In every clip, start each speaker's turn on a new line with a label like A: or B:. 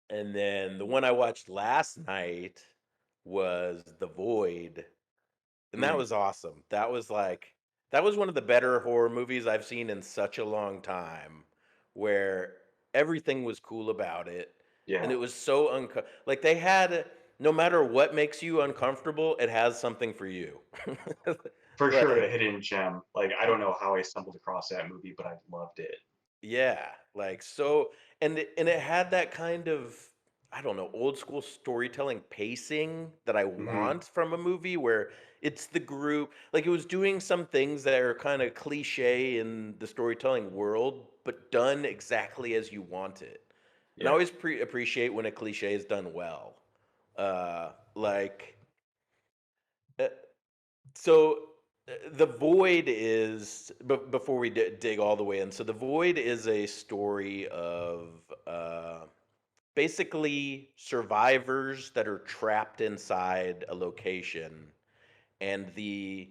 A: And then the one I watched last night was The Void, and that
B: Mm,
A: was awesome. That was one of the better horror movies I've seen in such a long time, where everything was cool about it, and
B: yeah,
A: it was so like they had no matter what makes you uncomfortable, it has something for you.
B: for sure a
A: Like
B: hidden gem. Like, I don't know how I stumbled across that movie, but I loved it.
A: yeah, like so and it had that kind of I don't know, old school storytelling pacing that I
B: Mhm.
A: want from a movie where it's the group like it was doing some things that are kind of cliche in the storytelling world, but done exactly as you want it. And I
B: Yeah.
A: always appreciate when a cliche is done well. Like uh, so the void is before we dig all the way in. So the void is a story of basically survivors that are trapped inside a location, and the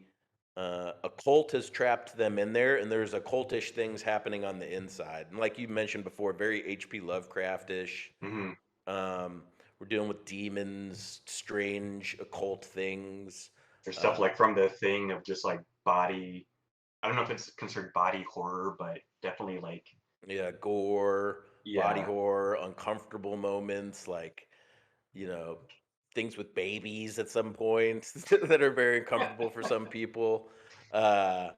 A: occult has trapped them in there, and there's occultish things happening on the inside. And like you mentioned before, very H.P. Lovecraftish.
B: Mhm.
A: Um, we're dealing with demons, strange occult things.
B: There's stuff
A: Uh,
B: like from The Thing of just, like, body I don't know if it's considered body horror, but definitely, like
A: Yeah, gore, body
B: yeah.
A: horror, uncomfortable moments, like, you know, things with babies at some point that are very uncomfortable for some people. Uh,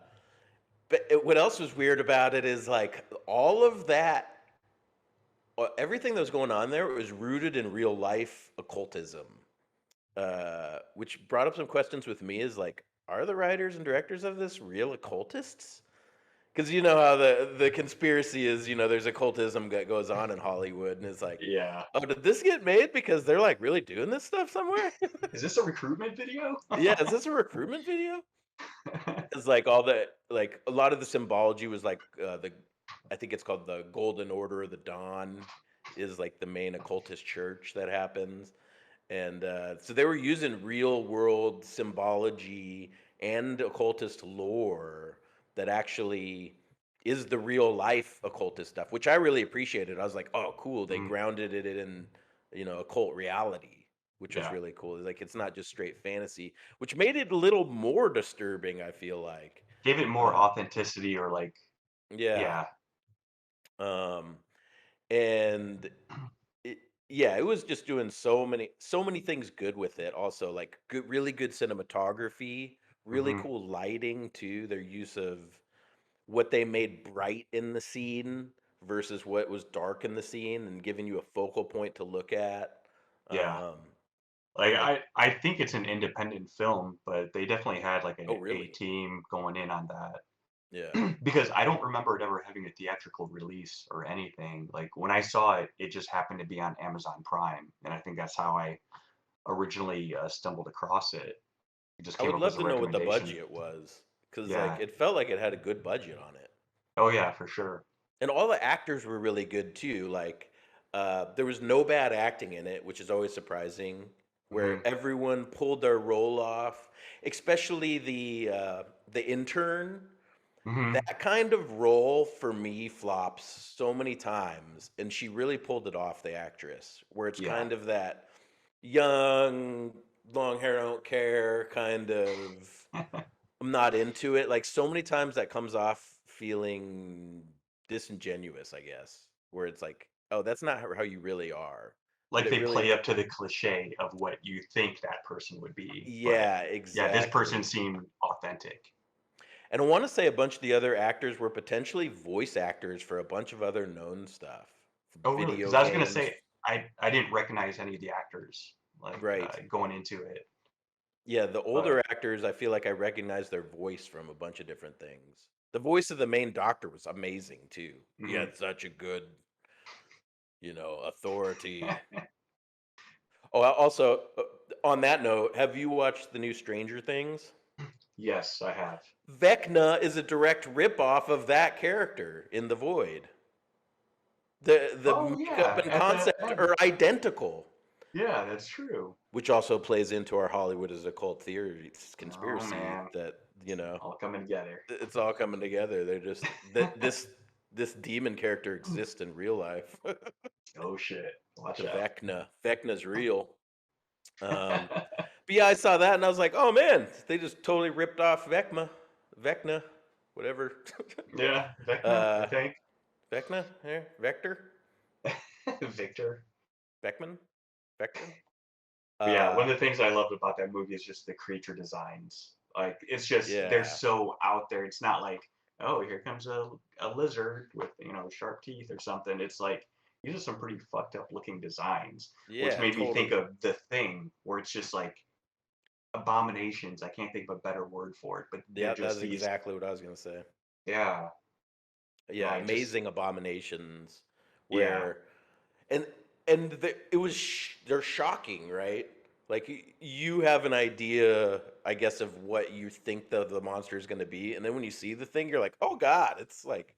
A: what else was weird about it is like all of that, everything that was going on there was rooted in real life occultism, which brought up some questions with me is like, are the writers and directors of this real occultists? Because you know how the conspiracy is, there's occultism that goes on in Hollywood, and it's like,
B: Yeah.
A: oh, did this get made because they're like really doing this stuff somewhere?
B: Is this a recruitment video?
A: Yeah, is this a recruitment video? It's like all the like a lot of the symbology was like I think it's called the Golden Order of the Dawn is like the main occultist church that happens. And so they were using real world symbology and occultist lore that actually is the real life occultist stuff, which I really appreciated. I was like, oh, cool. They
B: Mm,
A: grounded it in, occult reality, which was
B: yeah.
A: really cool. Like, it's not just straight fantasy, which made it a little more disturbing, I feel like.
B: Give it more
A: Uh,
B: authenticity or, like
A: yeah.
B: yeah.
A: Um, and It yeah, it was just doing so many things good with it also, like, good really good cinematography, really
B: Mhm.
A: cool lighting too, their use of what they made bright in the scene versus what was dark in the scene and giving you a focal point to look at.
B: Yeah.
A: Um,
B: Like,
A: like
B: I think it's an independent film, but they definitely had, like,
A: oh,
B: a
A: really?
B: team going in on that.
A: Yeah.
B: Because I don't remember it ever having a theatrical release or anything. Like, when I saw it, it just happened to be on Amazon Prime, and I think that's how I originally, stumbled across it. It just
A: I
B: came
A: would
B: up
A: love
B: as a
A: to know what the
B: recommendation.
A: budget was, because like,
B: Yeah.
A: it felt like it had a good budget on it.
B: Oh, yeah, for sure.
A: And all the actors were really good too. Like, there was no bad acting in it, which is always surprising. Where
B: Mhm.
A: everyone pulled their role off, especially the intern.
B: Mhm.
A: That kind of role for me flops so many times, and she really pulled it off. The actress, where it's
B: Yeah.
A: kind of that young, long hair, don't care kind of. I'm not into it. Like so many times that comes off feeling disingenuous, I guess, where it's like, oh, that's not how you really are. But
B: Like,
A: it
B: they play
A: really,
B: up to the cliche of what you think that person would be, but,
A: yeah,
B: yeah, this person
A: exactly.
B: seemed authentic.
A: And I want to say a bunch of the other actors were potentially voice actors for a bunch of other known stuff,
B: Oh, really? Because
A: video
B: I was gonna
A: games,
B: say, I didn't recognize any of the actors, like,
A: right?
B: going into it,
A: Yeah, the
B: but
A: older actors, I feel like I recognize their voice from a bunch of different things. The voice of the main doctor was amazing too. He
B: mhm.
A: had such a good, authority. Oh, also, on that note, have you watched the new Stranger Things?
B: Yes, I have.
A: Vecna is a direct ripoff of that character in The Void. The
B: Oh,
A: makeup
B: yeah,
A: and
B: at the
A: concept
B: end.
A: are identical,
B: Yeah, that's true.
A: which also plays into our Hollywood as a cult theory
B: Oh,
A: conspiracy
B: man,
A: that,
B: all coming together.
A: it's all coming together. They're just that this demon character exists in real life.
B: Oh shit. Watch
A: The
B: out.
A: Vecna. Vecna's real. Um, but yeah, I saw that and I was like, oh man, they just totally ripped off Vecna, whatever.
B: Yeah, Vecna, I
A: uh,
B: think.
A: Vecna, Vector,
B: Victor.
A: Beckman, Vector.
B: But yeah, one
A: Uh,
B: of the things I loved about that movie is just the creature designs. Like it's just they're
A: yeah,
B: so out there. It's not like, oh, here comes a lizard with, sharp teeth or something. It's like these are some pretty fucked up looking designs, which
A: yeah,
B: made me think
A: totally.
B: of The Thing, where it's just like abominations. I can't think of a better word for it, but they're
A: Yeah,
B: just
A: that's
B: these,
A: exactly what I was gonna say.
B: yeah,
A: Yeah,
B: like just,
A: amazing abominations,
B: yeah.
A: where and they're shocking, right? Like you have an idea, I guess, of what you think the monster is going to be, and then when you see the thing, you're like, oh god, it's like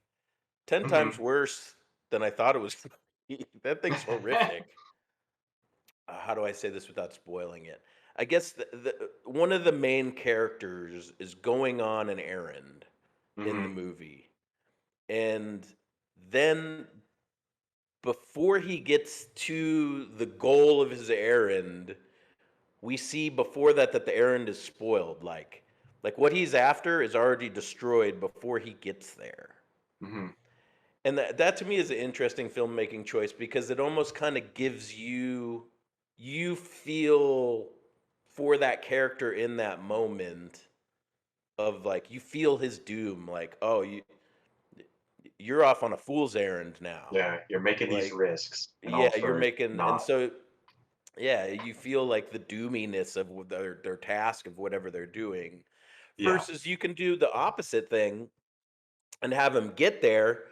A: 10 times
B: Hmm.
A: worse than I thought it was. That thing's horrific. How do I say this without spoiling it? I guess one of the main characters is going on an errand in the
B: Hmm.
A: movie, and then before he gets to the goal of his errand, we see before that the errand is spoiled. Like what he's after is already destroyed before he gets there.
B: Hmm.
A: And that to me is an interesting filmmaking choice because it almost kind of gives you feel for that character in that moment of like you feel his doom, like, oh, you're off on a fool's errand now.
B: Yeah, you're making these
A: Like,
B: risks, and all
A: yeah, you're
B: for
A: making, and
B: not.
A: so yeah, you feel like the doominess of their task of whatever they're doing,
B: Yeah.
A: versus you can do the opposite thing and have them get there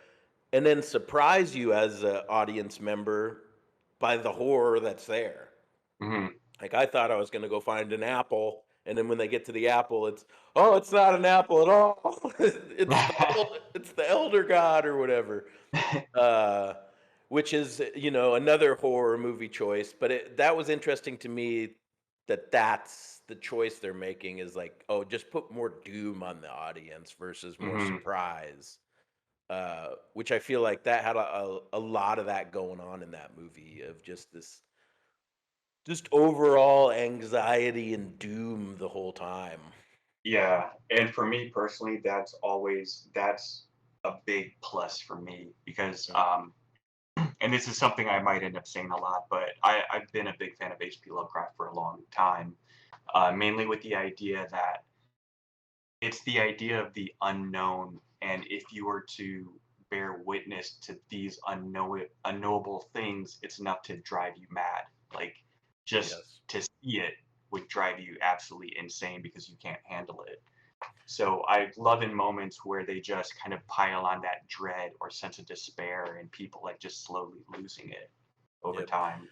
A: and then surprise you as an audience member by the horror that's there.
B: Hmm.
A: Like I thought I was going to go find an apple, and then when they get to the apple, it's, oh, it's not an apple at all. It's the elder god or whatever. Uh, which is, another horror movie choice. But that was interesting to me that that's the choice they're making is like, oh, just put more doom on the audience versus more
B: Hmm.
A: surprise. Which I feel like that had a lot of that going on in that movie of just this, just overall anxiety and doom the whole time.
B: Yeah, and for me personally, that's a big plus for me because
A: Yeah.
B: and this is something I might end up saying a lot, but I've been a big fan of H.P. Lovecraft for a long time, mainly with the idea that it's the idea of the unknown, and if you were to bear witness to these unknowable things, it's enough to drive you mad. Like just
A: Yes.
B: to see it would drive you absolutely insane because you can't handle it. So I love in moments where they just kind of pile on that dread or sense of despair and people like just slowly losing it over
A: Yep.
B: time.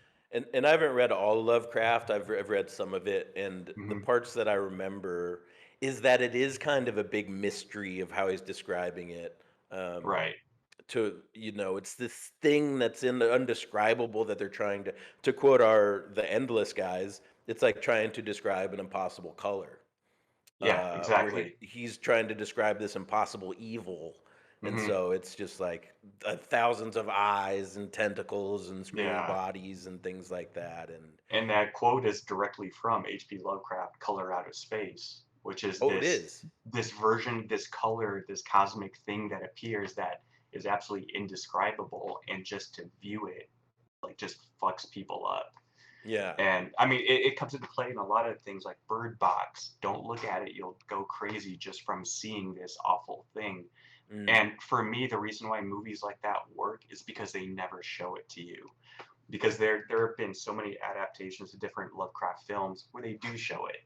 A: And I haven't read all of Lovecraft. I've read some of it, and the
B: Hmm.
A: parts that I remember is that it is kind of a big mystery of how he's describing it. Um,
B: Right.
A: it's this thing that's in the undescribable that they're trying to quote the Endless guys. It's like trying to describe an impossible color,
B: Yeah,
A: where
B: exactly.
A: he's trying to describe this impossible evil, and
B: Hmm.
A: so it's just like thousands of eyes and tentacles and screaming
B: Yeah.
A: bodies and things like that. And
B: And that quote is directly from H.P. Lovecraft, Color Out of Space, which is
A: oh, it
B: this
A: is.
B: this version, this color, this cosmic thing that appears that is absolutely indescribable, and just to view it like just fucks people up.
A: Yeah.
B: And I mean, it comes into play in a lot of things like Bird Box. Don't look at it, you'll go crazy just from seeing this awful thing.
A: Mm,
B: And for me, the reason why movies like that work is because they never show it to you. Because there have been so many adaptations of different Lovecraft films where they do show it.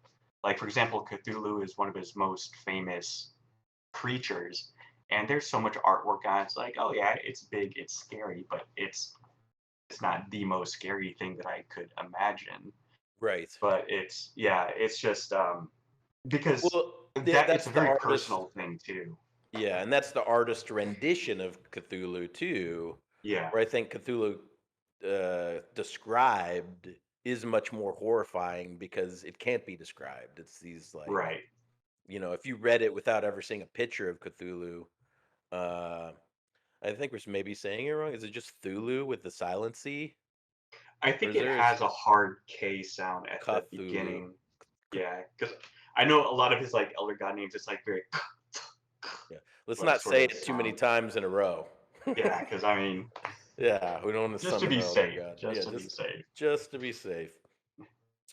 B: Like for example, Cthulhu is one of his most famous creatures, and there's so much artwork on it. It's like, oh yeah, it's big, it's scary, but it's not the most scary thing that I could imagine.
A: right.
B: But it's, yeah, it's just because
A: Well, yeah,
B: that it's
A: that's
B: a
A: the
B: very
A: artist.
B: personal thing too.
A: Yeah, and that's the artist rendition of Cthulhu too,
B: Yeah,
A: where I think Cthulhu described is much more horrifying because it can't be described. It's these like,
B: right.
A: if you read it without ever seeing a picture of Cthulhu, uh, I think we're maybe saying it wrong. Is it just Thulu with the silent C?
B: I
A: Or
B: think
A: is
B: it
A: there
B: has a hard K sound at the
A: Cthulhu?
B: beginning. Yeah, because I know a lot of his like Elder God names. It's like very
A: Yeah. Let's
B: like
A: not
B: sort
A: say
B: of
A: it too many
B: sound.
A: times in a row.
B: Yeah, because I mean,
A: Yeah, we don't want to
B: just to
A: summon
B: be
A: the elder
B: safe,
A: god.
B: just
A: Yeah,
B: to be safe.
A: just to be safe.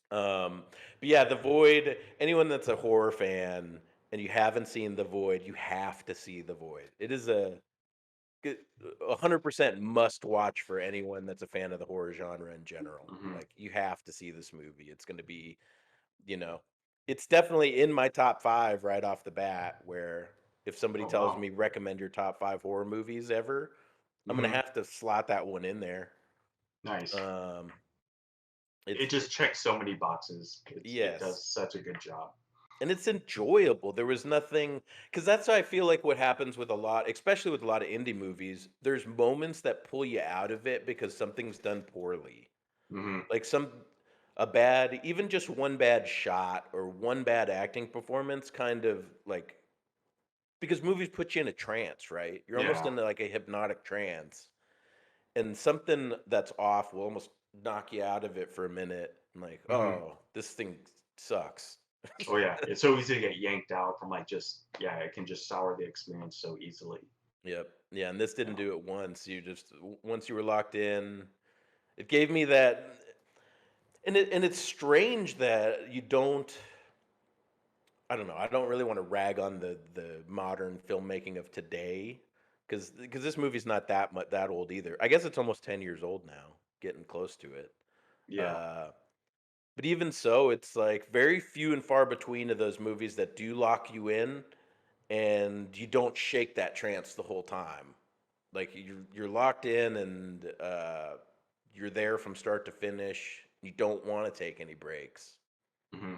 A: But yeah, The Void. Anyone that's a horror fan and you haven't seen The Void, you have to see The Void. It is good- 100% must watch for anyone that's a fan of the horror genre in general.
B: Hmm.
A: Like you have to see this movie. It's going to be, you know, it's definitely in my top 5 right off the bat. Where if somebody
B: Oh
A: tells
B: wow.
A: me recommend your top 5 horror movies ever, I'm gonna
B: Hmm.
A: have to slot that one in there.
B: Nice.
A: Um,
B: It
A: it's
B: just checks so many boxes. It
A: yes,
B: does such a good job.
A: and it's enjoyable. There was nothing because that's how I feel like what happens with a lot, especially with a lot of indie movies. There's moments that pull you out of it because something's done poorly,
B: Hmm.
A: like a bad, even just one bad shot or one bad acting performance, kind of like because movies put you in a trance, right? You're almost
B: Yeah.
A: in like a hypnotic trance, and something that's off will almost knock you out of it for a minute. I'm like,
B: Hmm.
A: oh, this thing sucks.
B: Oh yeah. It's so easy to get yanked out from like just yeah. It can just sour the experience so easily.
A: Yep. Yeah, and this didn't
B: Yeah.
A: do it once. You just once you were locked in, it gave me that, and it's strange that you don't. I don't know. I don't really want to rag on the modern filmmaking of today, because this movie's not that old either. I guess it's almost 10 years old now, getting close to it.
B: Yeah.
A: Uh, but even so, it's like very few and far between of those movies that do lock you in, and you don't shake that trance the whole time. Like you're locked in, and you're there from start to finish. You don't want to take any breaks.
B: Hmm.